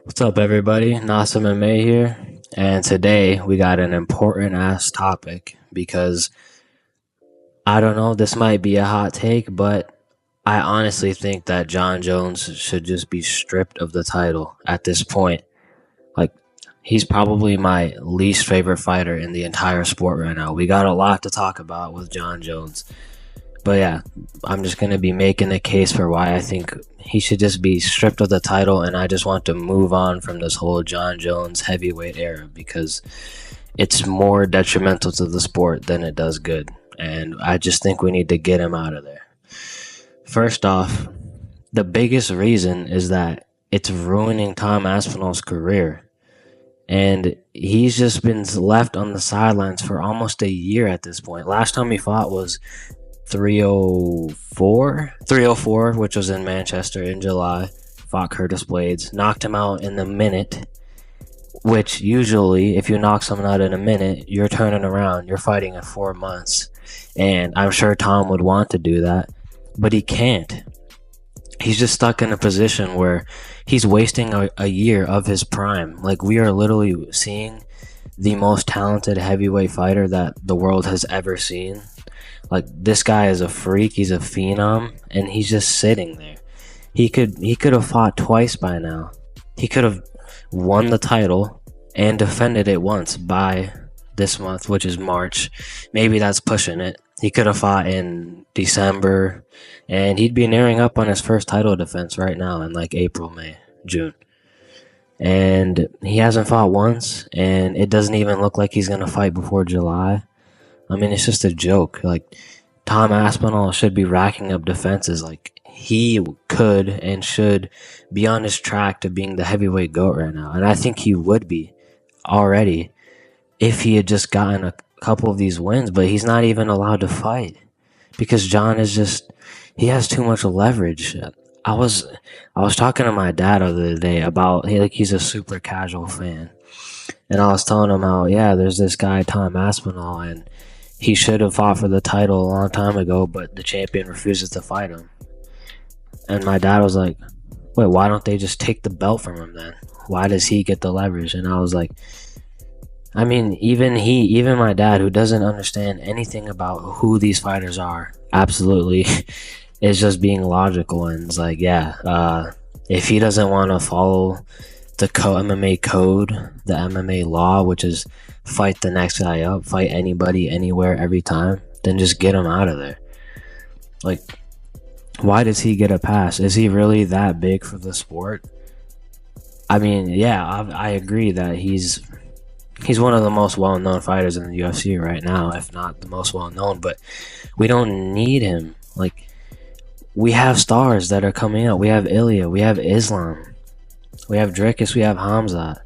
What's up, everybody? Nassim and May here, and today we got an important ass topic because I don't know, this might be a hot take, but I honestly think that Jon Jones should just be stripped of the title at this point. Like, he's probably my least favorite fighter in the entire sport right now. We got a lot to talk about with Jon Jones. But yeah, I'm just going to be making a case for why I think he should just be stripped of the title, and I just want to move on from this whole Jon Jones heavyweight era because it's more detrimental to the sport than it does good. And I just think we need to get him out of there. First off, the biggest reason is that it's ruining Tom Aspinall's career. And he's just been left on the sidelines for almost a year at this point. Last time he fought was 304, which was in Manchester in July. Fought Curtis Blades, knocked him out in the minute, which usually, if you knock someone out in a minute, you're turning around, you're fighting in 4 months. And I'm sure Tom would want to do that, but he can't. He's just stuck in a position where he's wasting a year of his prime. Like, we are literally seeing the most talented heavyweight fighter that the world has ever seen. Like, this guy is a freak, he's a phenom, and he's just sitting there. He could have fought twice by now. He could have won the title and defended it once by this month, which is March. Maybe that's pushing it. He could have fought in December, and he'd be nearing up on his first title defense right now in like April, May, June. And he hasn't fought once, and it doesn't even look like he's going to fight before July. I mean, it's just a joke. Like, Tom Aspinall should be racking up defenses. Like, he could and should be on his track to being the heavyweight GOAT right now. And I think he would be already if he had just gotten a couple of these wins. But he's not even allowed to fight because John is just, he has too much leverage. I was talking to my dad the other day about, he's a super casual fan. And I was telling him how, yeah, there's this guy, Tom Aspinall, and he should have fought for the title a long time ago, but the champion refuses to fight him. And my dad was like, wait, why don't they just take the belt from him then? Why does he get the leverage? And I was like, I mean, even my dad, who doesn't understand anything about who these fighters are, absolutely is just being logical. And it's like, yeah, if he doesn't want to follow the MMA code, the MMA law, which is fight the next guy up, fight anybody, anywhere, every time, then just get him out of there. Like, why does he get a pass? Is he really that big for the sport? I mean, yeah, I agree that he's one of the most well-known fighters in the UFC right now, if not the most well-known, but we don't need him. Like, we have stars that are coming out. We have Ilya, we have Islam, we have Dricus, we have Hamzat.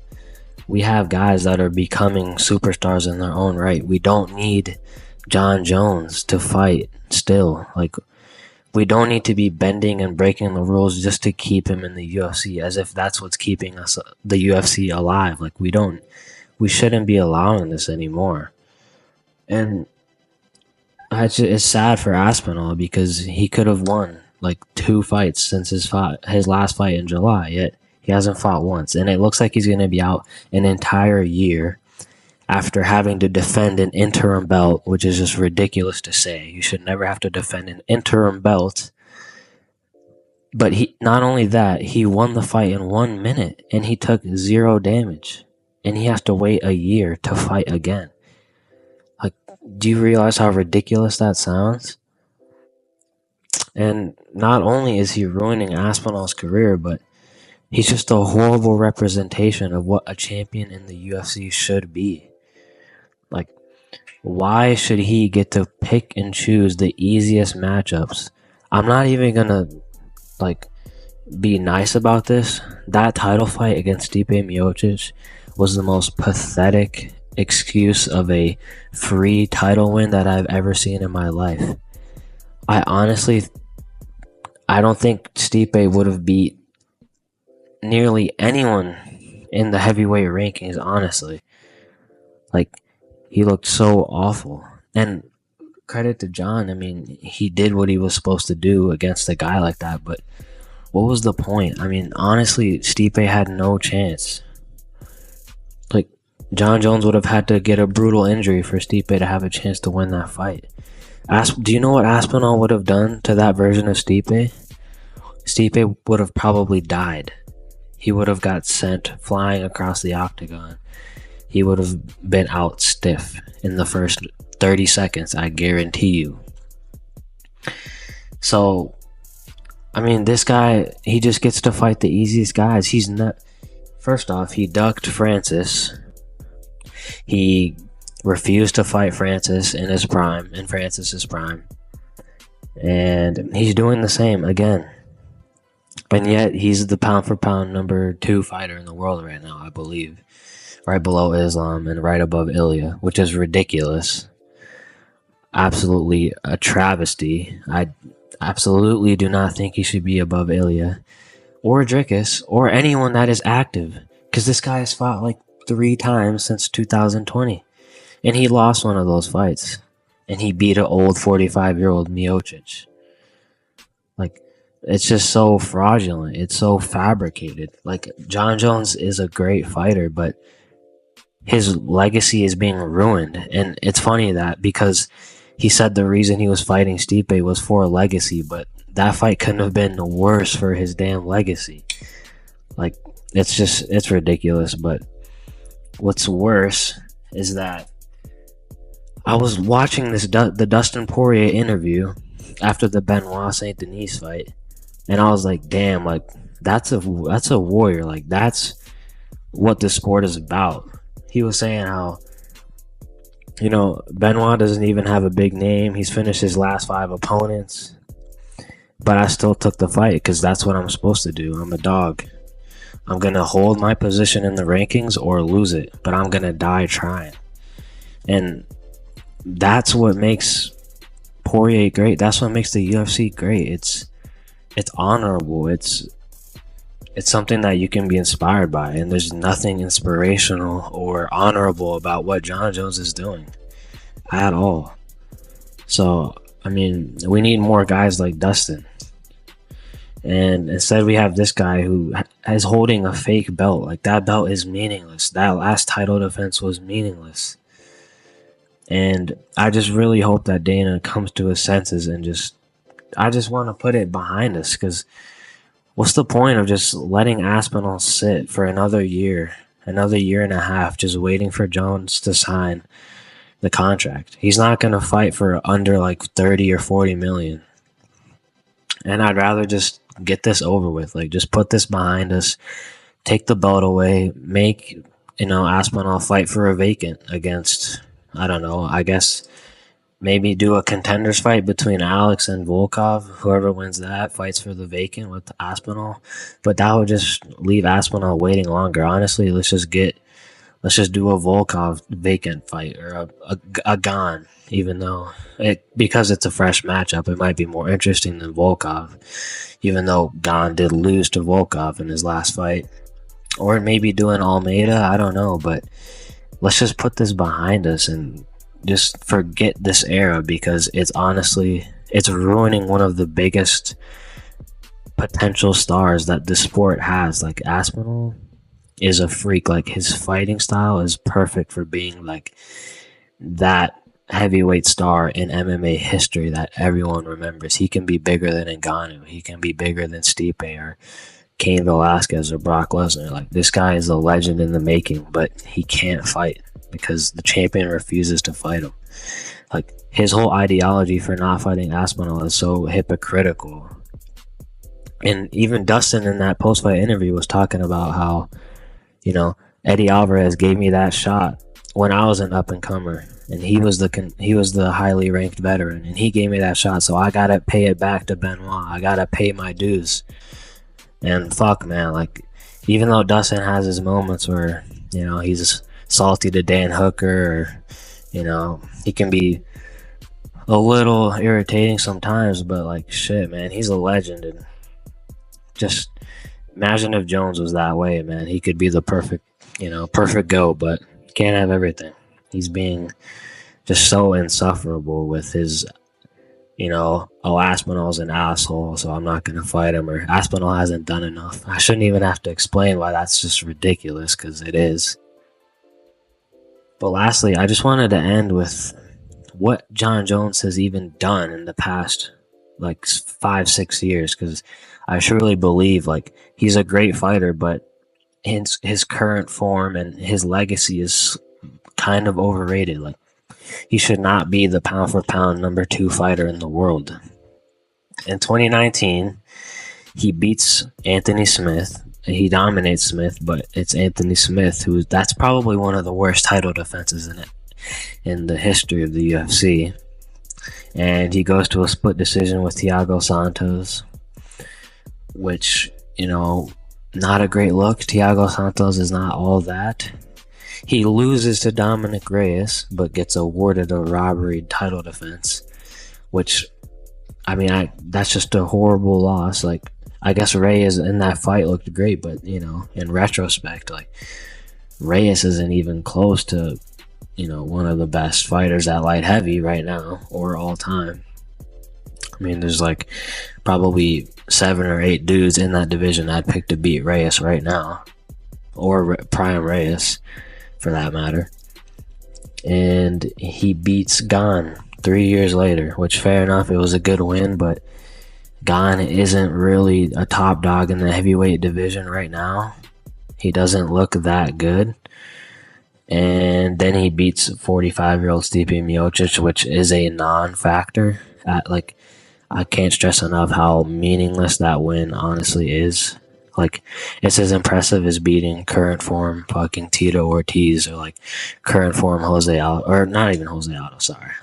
We have guys that are becoming superstars in their own right. We don't need Jon Jones to fight still. Like, we don't need to be bending and breaking the rules just to keep him in the UFC, as if that's what's keeping us, the UFC, alive. Like, we shouldn't be allowing this anymore. And it's sad for Aspinall because he could have won like 2 fights since his last fight in July, yet he hasn't fought once. And it looks like he's going to be out an entire year after having to defend an interim belt, which is just ridiculous to say. You should never have to defend an interim belt. But not only that, he won the fight in 1 minute, and he took 0 damage. And he has to wait a year to fight again. Like, do you realize how ridiculous that sounds? And not only is he ruining Aspinall's career, but he's just a horrible representation of what a champion in the UFC should be. Like, why should he get to pick and choose the easiest matchups? I'm not even gonna, like, be nice about this. That title fight against Stipe Miocic was the most pathetic excuse of a free title win that I've ever seen in my life. I don't think Stipe would have beat nearly anyone in the heavyweight rankings, honestly. Like, he looked so awful. And credit to John, I mean, he did what he was supposed to do against a guy like that, but What was the point? I mean, honestly, Stipe had no chance. Like, Jon Jones would have had to get a brutal injury for Stipe to have a chance to win that fight. Do you know what Aspinall would have done to that version of Stipe? Stipe would have probably died. He would have got sent flying across the octagon. He would have been out stiff in the first 30 seconds, I guarantee you. So, I mean, this guy, he just gets to fight the easiest guys. He's not. First off, he ducked Francis. He refused to fight Francis in Francis's prime. And he's doing the same again. And yet, he's the pound for pound number 2 fighter in the world right now, I believe. Right below Islam and right above Ilya, which is ridiculous. Absolutely a travesty. I absolutely do not think he should be above Ilya or Dricus or anyone that is active, because this guy has fought like 3 times since 2020, and he lost one of those fights, and he beat an old 45-year-old Miocic. Like, it's just so fraudulent. It's so fabricated. Like, Jon Jones is a great fighter, but his legacy is being ruined. And it's funny that, because he said the reason he was fighting Stipe was for a legacy, but that fight couldn't have been worse for his damn legacy. Like, it's ridiculous. But what's worse is that I was watching the Dustin Poirier interview after the Benoit Saint Denis fight, and I was like, damn, like, that's a warrior. Like, that's what this sport is about. He was saying how, Benoit doesn't even have a big name. He's finished his last 5 opponents. But I still took the fight because that's what I'm supposed to do. I'm a dog. I'm going to hold my position in the rankings or lose it. But I'm going to die trying. And that's what makes Poirier great. That's what makes the UFC great. It's honorable. It's something that you can be inspired by, and there's nothing inspirational or honorable about what Jon Jones is doing at all. So, I mean, we need more guys like Dustin. And instead we have this guy who is holding a fake belt. Like, that belt is meaningless. That last title defense was meaningless. And I just really hope that Dana comes to his senses and I just want to put it behind us, because what's the point of just letting Aspinall sit for another year and a half, just waiting for Jones to sign the contract? He's not going to fight for under like 30 or 40 million. And I'd rather just get this over with. Like, just put this behind us, take the belt away, make, Aspinall fight for a vacant against, I don't know, I guess maybe do a contenders fight between Alex and Volkov. Whoever wins that fights for the vacant with Aspinall. But that would just leave Aspinall waiting longer. Honestly, let's just do a Volkov vacant fight, or a Gon, even though because it's a fresh matchup, it might be more interesting than Volkov, even though Gon did lose to Volkov in his last fight. Or maybe do an Almeida, I don't know, but let's just put this behind us and just forget this era, because it's ruining one of the biggest potential stars that the sport has. Like, Aspinall is a freak. Like, his fighting style is perfect for being like that heavyweight star in MMA history that everyone remembers. He can be bigger than Ngannou. He can be bigger than Stipe or Cain Velasquez or Brock Lesnar. Like, this guy is a legend in the making, but he can't fight because the champion refuses to fight him. Like, his whole ideology for not fighting Aspinall is so hypocritical. And even Dustin in that post-fight interview was talking about how, Eddie Alvarez gave me that shot when I was an up-and-comer, and he was the highly ranked veteran, and he gave me that shot, so I gotta pay it back to Benoit. I gotta pay my dues. And fuck, man, like, even though Dustin has his moments where, he's salty to Dan Hooker, or, he can be a little irritating sometimes, but like, shit, man, he's a legend. And just imagine if Jones was that way, man. He could be the perfect GOAT, but can't have everything. He's being just so insufferable with his, oh, Aspinall's an asshole, so I'm not going to fight him, or Aspinall hasn't done enough. I shouldn't even have to explain why that's just ridiculous, because it is. But lastly, I just wanted to end with what Jon Jones has even done in the past, like 5-6 years, because I truly believe, like, he's a great fighter, but his current form and his legacy is kind of overrated. Like, he should not be the pound for pound number 2 fighter in the world. In 2019, he beats Anthony Smith. He dominates Smith, but it's Anthony Smith that's probably one of the worst title defenses in the history of the UFC. And he goes to a split decision with Thiago Santos, which, not a great look. Thiago Santos is not all that. He loses to Dominic Reyes, but gets awarded a robbery title defense, which, that's just a horrible loss. Like, I guess Reyes in that fight looked great, but, in retrospect, like, Reyes isn't even close to, one of the best fighters at light heavy right now, or all time. There's like probably 7 or 8 dudes in that division I'd pick to beat Reyes right now, or Prime Reyes for that matter. And he beats Gane 3 years later, which, fair enough, it was a good win, but Gane isn't really a top dog in the heavyweight division right now. He doesn't look that good. And then he beats 45-year-old Stipe Miocic, which is a non-factor. I can't stress enough how meaningless that win honestly is. Like, it's as impressive as beating current form fucking Tito Ortiz, or like current form Jose Aldo, or not even Jose Aldo, sorry.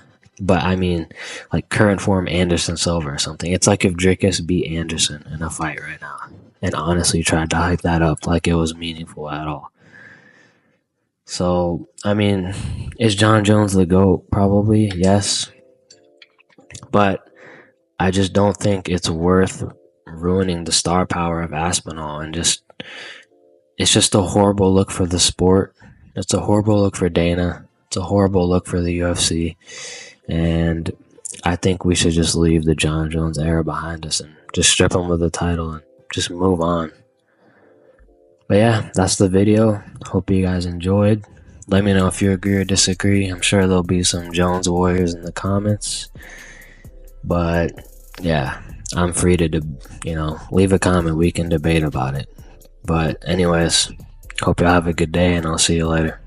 But like current form Anderson Silva or something. It's like if Dricus beat Anderson in a fight right now, and honestly tried to hype that up like it was meaningful at all. So, is Jon Jones the GOAT? Probably, yes. But I just don't think it's worth ruining the star power of Aspinall, and it's just a horrible look for the sport. It's a horrible look for Dana. It's a horrible look for the UFC. And I think we should just leave the Jon Jones era behind us and just strip him of the title and just move on. But yeah, that's the video. Hope you guys enjoyed. Let me know if you agree or disagree. I'm sure there'll be some Jones warriors in the comments. But yeah, I'm free to, leave a comment. We can debate about it. But anyways, hope you have a good day, and I'll see you later.